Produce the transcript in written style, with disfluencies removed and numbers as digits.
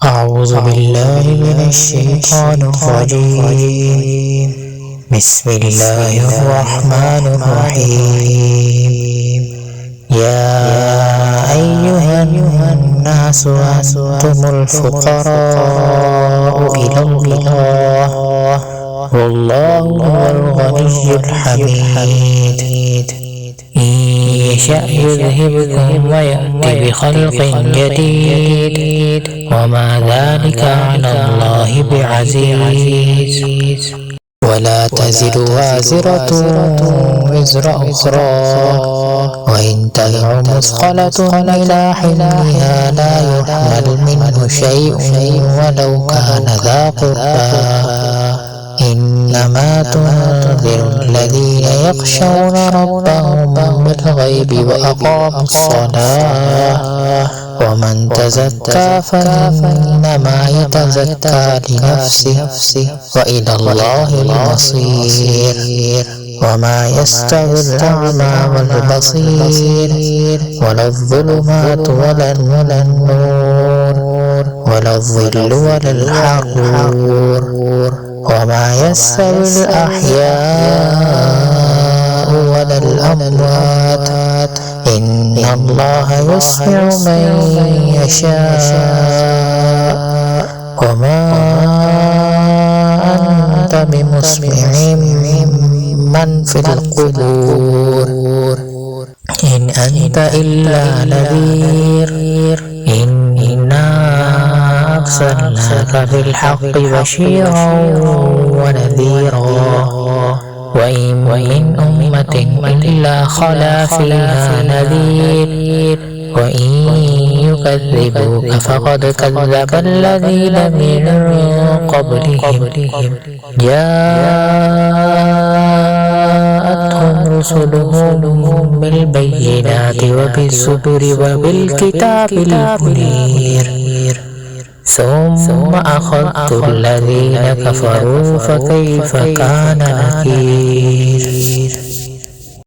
أعوذ بالله من الشيطان الرجيم. بسم الله الرحمن الرحيم. يا أيها الناس أنتم الفقراء إلى الله والله هو الغني الحميد. إن يشأ يذهبكم ويأتي بخلق جديد وما ذلك على الله بعزيز. ولا تزر وازرة وزر أخرى وإن تدع مثقلة إلى حملها لا يحمل منه شيء ولو كان ذا قربى إنما تنذر الذين يخشون ربهم بالغيب وأقاموا الصلاة ومن تزكى فإنما يتزكى لنفسه وإلى الله المصير. وما يستوي الأعمى والبصير ولا الظلمات ولا النور ولا الظل ولا الحرور وما يستوي الأحياء ولا الأموات إن الله يسمع من يشاء وما أنت بمسمع من في القبور إن أنت إلا نذير. إنا أرسلناك بالحق بشيرا ونذيرا وإن من أمة إلا خلا فيها نذير وإن يكذبوك فقد كذب الذين من قبلهم جاءتهم رسلهم بالبينات وبالزبر وبالكتاب المنير ثم أخذت الذين كفروا فكيف كان نكير.